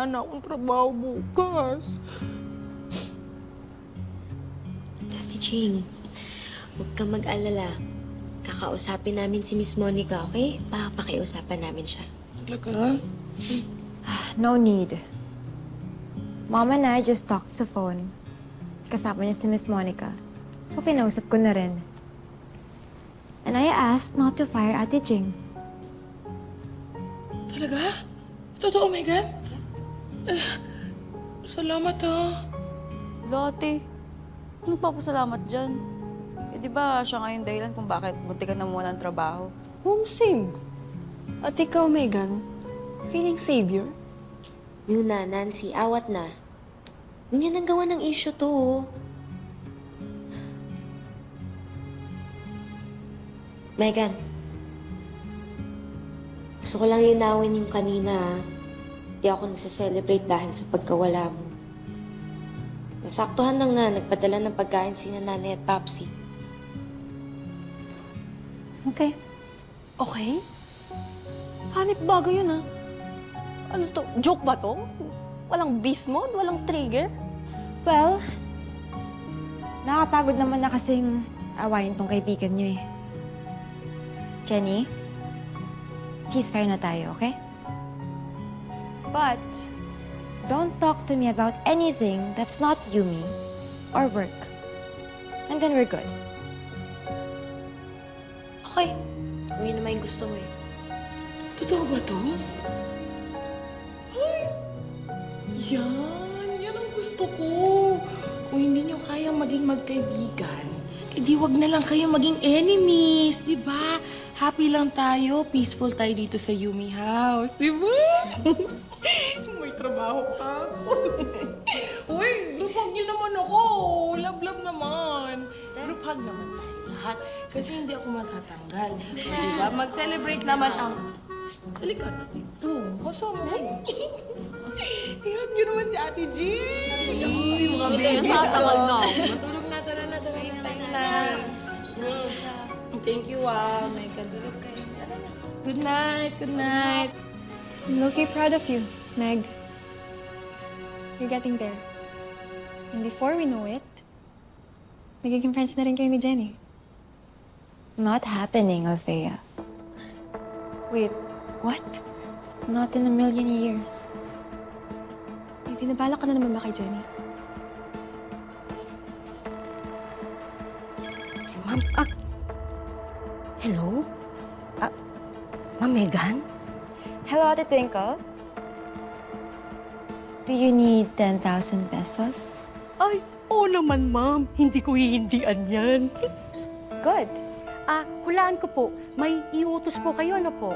wala na akong trabaho bukas. Ate Ching, huwag kang mag-alala. Kakausapin namin si Miss Monica, okay? Pakiusapan namin siya. Talaga? No need. Mom and I just talked sa phone. Kasama niya si Miss Monica. So, kinausap ko na rin. And I asked not to fire Ate Ching. Talaga? Totoo, Megan? Salamat, ha. Dati, ano papasalamat dyan? Eh, di ba siya nga yung dahilan kung bakit bunti ka na muna ng trabaho? Homesick. At ikaw, Megan, feeling savior? Yun na, Nancy, awat na. Hindi nang gawa ng issue to, oh. Megan, gusto ko lang linawin yung kanina, ha. Di ako nasa-celebrate dahil sa pagkawala mo. Nasaktuhan lang na nagpadala ng pagkain sina Nanay at Papsi. Okay. Okay? Hanip bago yun, ha? Ano to? Joke ba to? Walang beast mode? Walang trigger? Well, nakapagod naman na kasing awayin tong kaibigan niyo eh. Jenny, ceasefire na tayo, okay? But, don't talk to me about anything that's not Yumi or work. And then we're good. Okay. Kung yun naman yung gusto mo, eh. Totoo ba to? Ay! Yan ang gusto ko. Kung hindi nyo kayang maging magkaibigan, di wag na lang kayo maging enemies, di ba? Happy lang tayo, peaceful tayo dito sa Yumi House, di ba? May trabaho pa ako. Uy, group hug nyo naman ako. Love naman. Group hug naman tayo lahat. Kasi hindi ako matatanggal. Di ba? Mag-celebrate naman ang... Halika na dito. Kasama mo. I-hug nyo naman si Ate G. Ay, mga babies ko. Matulog na, tara na. Thank you, may kadulog kayo. Good night, good night. I'm low-key proud of you, Meg. You're getting there. And before we know it, magiging friends na rin kayo ni Jenny. Not happening, Althea. Wait, what? Not in a million years. May binabala ka na naman ba kay Jenny? Ma'am, hello? Ma'am Megan? Hello, Ate Twinkle. Do you need 10,000 pesos? Ay, oo naman, ma'am. Hindi ko hihindian yan. Good. Hulaan ko po. May iutos po kayo, ano po?